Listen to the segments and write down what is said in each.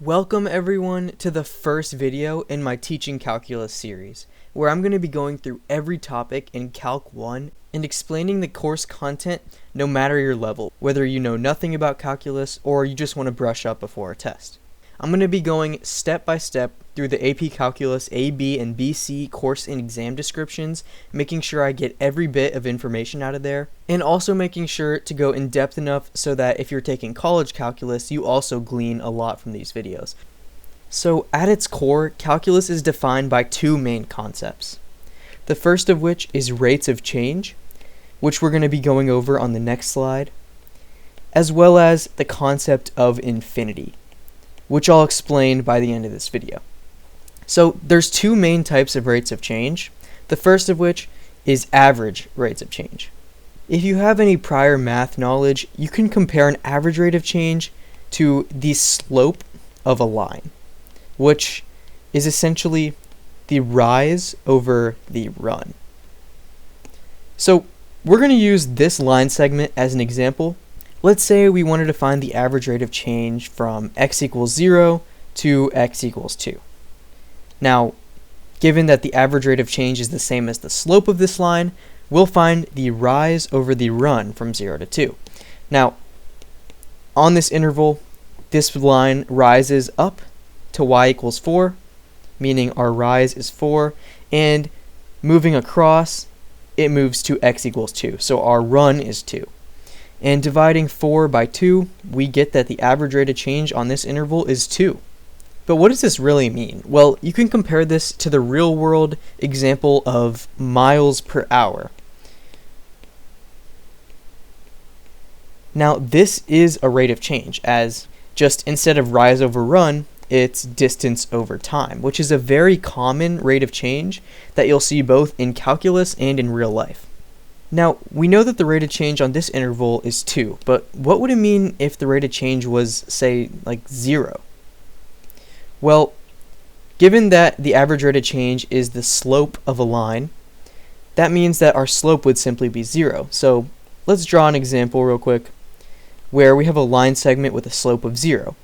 Welcome everyone to the first video in my Teaching Calculus series, where I'm going to be going through every topic in Calc 1 and explaining the course content no matter your level, whether you know nothing about calculus or you just want to brush up before a test. I'm going to be going step by step through the AP Calculus A, B, and BC course and exam descriptions, making sure I get every bit of information out of there, and also making sure to go in depth enough so that if you're taking college calculus, you also glean a lot from these videos. So at its core, calculus is defined by two main concepts. The first of which is rates of change, which we're going to be going over on the next slide, as well as the concept of infinity, which I'll explain by the end of this video. So there's two main types of rates of change, the first of which is average rates of change. If you have any prior math knowledge, you can compare an average rate of change to the slope of a line, which is essentially the rise over the run. So we're going to use this line segment as an example. Let's say we wanted to find the average rate of change from x equals 0 to x equals 2. Now, given that the average rate of change is the same as the slope of this line, we'll find the rise over the run from 0 to 2. Now, on this interval, this line rises up to y equals 4, meaning our rise is 4, and moving across, it moves to x equals 2, so our run is 2. And dividing 4 by 2, we get that the average rate of change on this interval is 2. But what does this really mean? Well, you can compare this to the real-world example of miles per hour. Now, this is a rate of change, as just instead of rise over run, it's distance over time, which is a very common rate of change that you'll see both in calculus and in real life. Now, we know that the rate of change on this interval is 2, but what would it mean if the rate of change was, say, like 0? Well, given that the average rate of change is the slope of a line, that means that our slope would simply be 0. So let's draw an example real quick where we have a line segment with a slope of 0.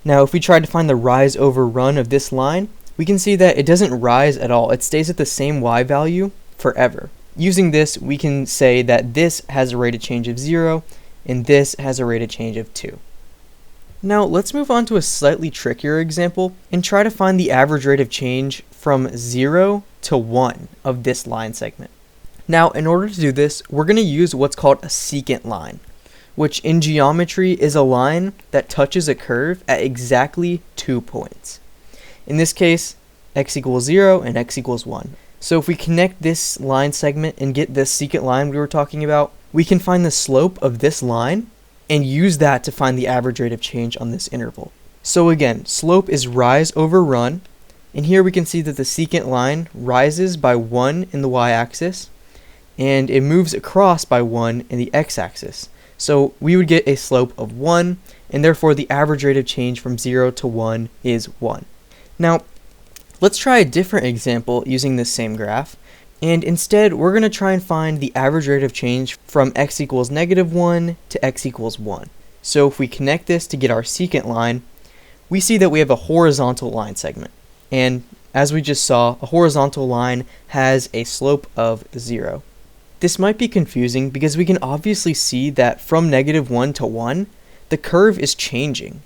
Now, if we try to find the rise over run of this line, we can see that it doesn't rise at all. It stays at the same y value forever. Using this, we can say that this has a rate of change of 0 and this has a rate of change of 2. Now, let's move on to a slightly trickier example and try to find the average rate of change from 0 to 1 of this line segment. Now, in order to do this, we're going to use what's called a secant line, which in geometry is a line that touches a curve at exactly 2 points. In this case, x equals 0 and x equals 1. So if we connect this line segment and get this secant line we were talking about, we can find the slope of this line and use that to find the average rate of change on this interval. So again, slope is rise over run, and here we can see that the secant line rises by 1 in the y-axis, and it moves across by 1 in the x-axis. So we would get a slope of 1, and therefore the average rate of change from 0 to 1 is 1. Now, let's try a different example using this same graph, and instead we're going to try and find the average rate of change from x equals -1 to x equals 1. So if we connect this to get our secant line, we see that we have a horizontal line segment. And as we just saw, a horizontal line has a slope of 0. This might be confusing because we can obviously see that from -1 to 1, the curve is changing.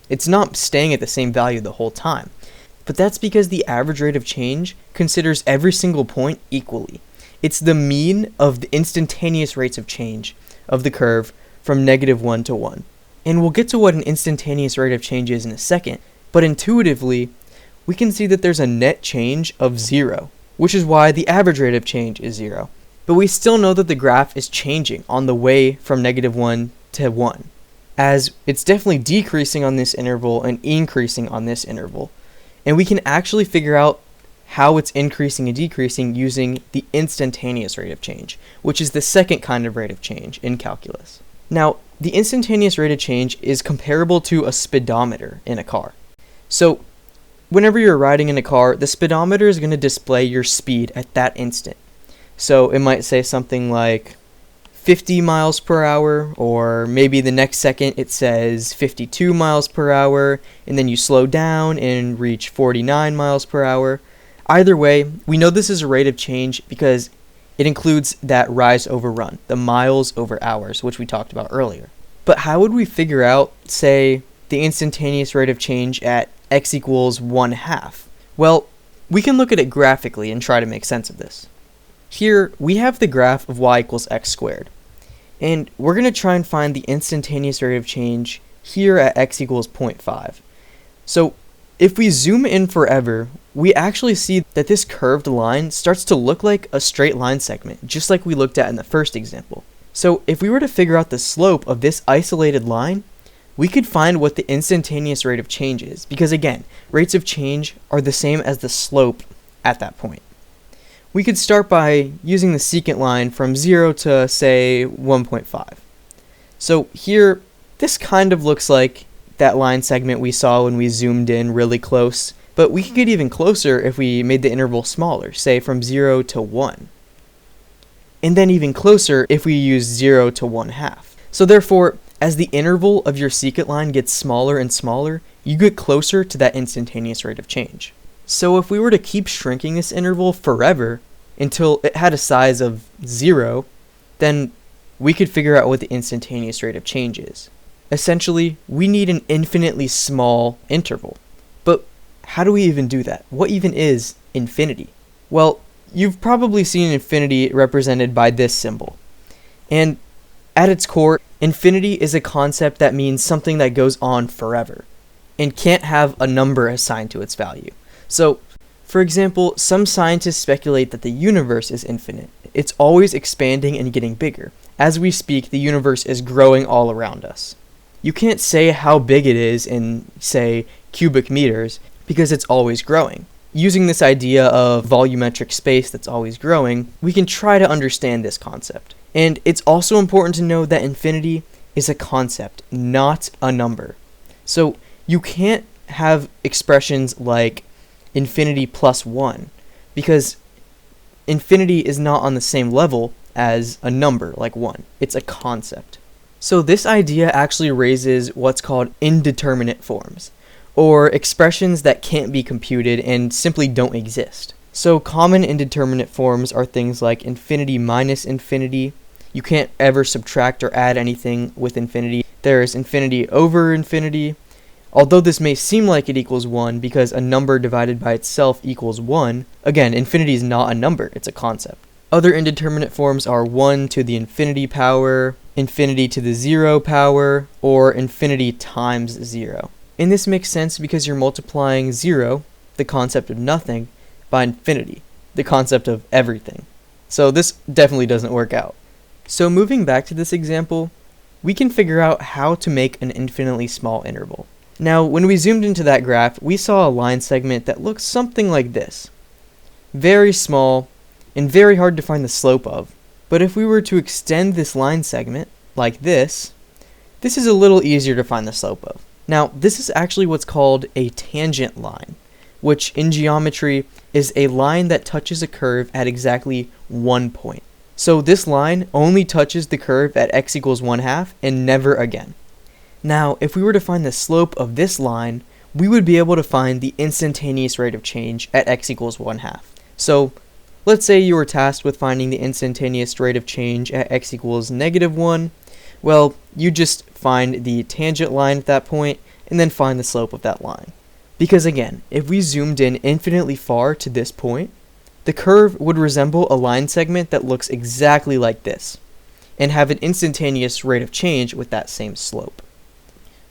It's not staying at the same value the whole time. But that's because the average rate of change considers every single point equally. It's the mean of the instantaneous rates of change of the curve from -1 to 1. And we'll get to what an instantaneous rate of change is in a second, but intuitively, we can see that there's a net change of 0, which is why the average rate of change is 0. But we still know that the graph is changing on the way from -1 to 1, as it's definitely decreasing on this interval and increasing on this interval. And we can actually figure out how it's increasing and decreasing using the instantaneous rate of change, which is the second kind of rate of change in calculus. Now, the instantaneous rate of change is comparable to a speedometer in a car. So, whenever you're riding in a car, the speedometer is going to display your speed at that instant. So, it might say something like 50 miles per hour, or maybe the next second it says 52 miles per hour, and then you slow down and reach 49 miles per hour. Either way, we know this is a rate of change because it includes that rise over run, the miles over hours, which we talked about earlier. But how would we figure out, say, the instantaneous rate of change at x equals 1/2? Well, we can look at it graphically and try to make sense of this. Here, we have the graph of y equals x squared, and we're going to try and find the instantaneous rate of change here at x equals 0.5. So, if we zoom in forever, we actually see that this curved line starts to look like a straight line segment, just like we looked at in the first example. So, if we were to figure out the slope of this isolated line, we could find what the instantaneous rate of change is, because again, rates of change are the same as the slope at that point. We could start by using the secant line from 0 to, say, 1.5. So here, this kind of looks like that line segment we saw when we zoomed in really close, but we could get even closer if we made the interval smaller, say from 0 to 1. And then even closer if we use 0 to 1/2. So therefore, as the interval of your secant line gets smaller and smaller, you get closer to that instantaneous rate of change. So if we were to keep shrinking this interval forever until it had a size of 0, then we could figure out what the instantaneous rate of change is. Essentially, we need an infinitely small interval. But how do we even do that? What even is infinity? Well, you've probably seen infinity represented by this symbol. And at its core, infinity is a concept that means something that goes on forever and can't have a number assigned to its value. So, for example, some scientists speculate that the universe is infinite. It's always expanding and getting bigger. As we speak, the universe is growing all around us. You can't say how big it is in, say, cubic meters, because it's always growing. Using this idea of volumetric space that's always growing, we can try to understand this concept. And it's also important to know that infinity is a concept, not a number. So you can't have expressions like infinity plus 1, because infinity is not on the same level as a number like 1. It's a concept. So this idea actually raises what's called indeterminate forms, or expressions that can't be computed and simply don't exist. So common indeterminate forms are things like infinity minus infinity. You can't ever subtract or add anything with infinity. There's infinity over infinity. Although this may seem like it equals 1 because a number divided by itself equals 1, again, infinity is not a number, it's a concept. Other indeterminate forms are 1 to the infinity power, infinity to the 0 power, or infinity times 0. And this makes sense because you're multiplying 0, the concept of nothing, by infinity, the concept of everything. So this definitely doesn't work out. So moving back to this example, we can figure out how to make an infinitely small interval. Now, when we zoomed into that graph, we saw a line segment that looks something like this. Very small, and very hard to find the slope of. But if we were to extend this line segment, like this is a little easier to find the slope of. Now, this is actually what's called a tangent line, which in geometry is a line that touches a curve at exactly 1 point. So this line only touches the curve at x equals 1/2 and never again. Now, if we were to find the slope of this line, we would be able to find the instantaneous rate of change at x equals 1/2. So, let's say you were tasked with finding the instantaneous rate of change at x equals -1. Well, you just find the tangent line at that point, and then find the slope of that line. Because again, if we zoomed in infinitely far to this point, the curve would resemble a line segment that looks exactly like this, and have an instantaneous rate of change with that same slope.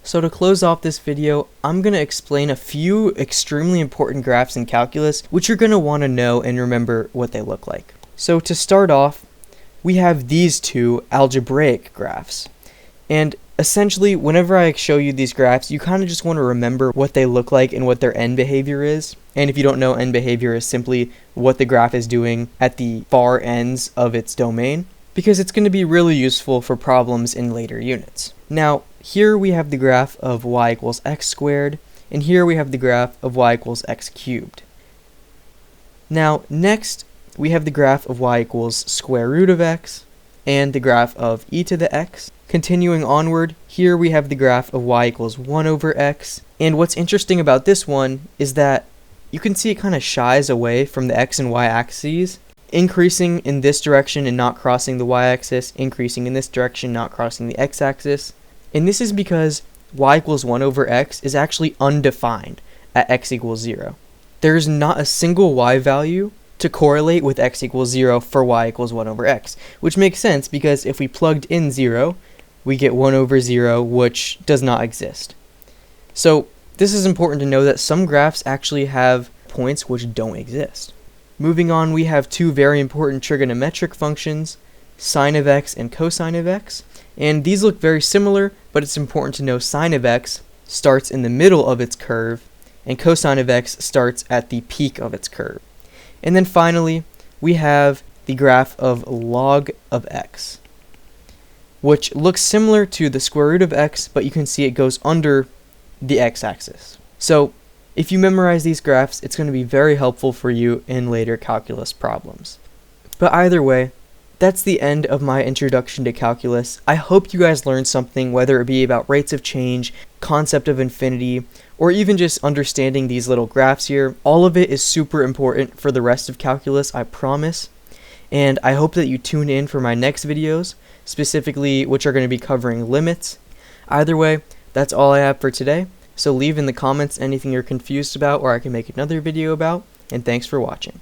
So to close off this video, I'm going to explain a few extremely important graphs in calculus, which you're going to want to know and remember what they look like. So to start off, we have these two algebraic graphs. And essentially, whenever I show you these graphs, you kind of just want to remember what they look like and what their end behavior is. And if you don't know, end behavior is simply what the graph is doing at the far ends of its domain, because it's going to be really useful for problems in later units. Now, here we have the graph of y equals x squared, and here we have the graph of y equals x cubed. Now, next, we have the graph of y equals square root of x, and the graph of e to the x. Continuing onward, here we have the graph of y equals 1 over x. And what's interesting about this one is that you can see it kind of shies away from the x and y axes, increasing in this direction and not crossing the y-axis, increasing in this direction, not crossing the x-axis. And this is because y equals 1 over x is actually undefined at x equals 0. There is not a single y value to correlate with x equals 0 for y equals 1 over x, which makes sense because if we plugged in 0, we get 1 over 0, which does not exist. So this is important to know that some graphs actually have points which don't exist. Moving on, we have two very important trigonometric functions, sine of x and cosine of x. And these look very similar, but it's important to know sine of x starts in the middle of its curve, and cosine of x starts at the peak of its curve. And then finally, we have the graph of log of x, which looks similar to the square root of x, but you can see it goes under the x-axis. So if you memorize these graphs, it's going to be very helpful for you in later calculus problems. But either way, that's the end of my introduction to calculus. I hope you guys learned something, whether it be about rates of change, concept of infinity, or even just understanding these little graphs here. All of it is super important for the rest of calculus, I promise. And I hope that you tune in for my next videos, specifically which are going to be covering limits. Either way, that's all I have for today. So leave in the comments anything you're confused about or I can make another video about. And thanks for watching.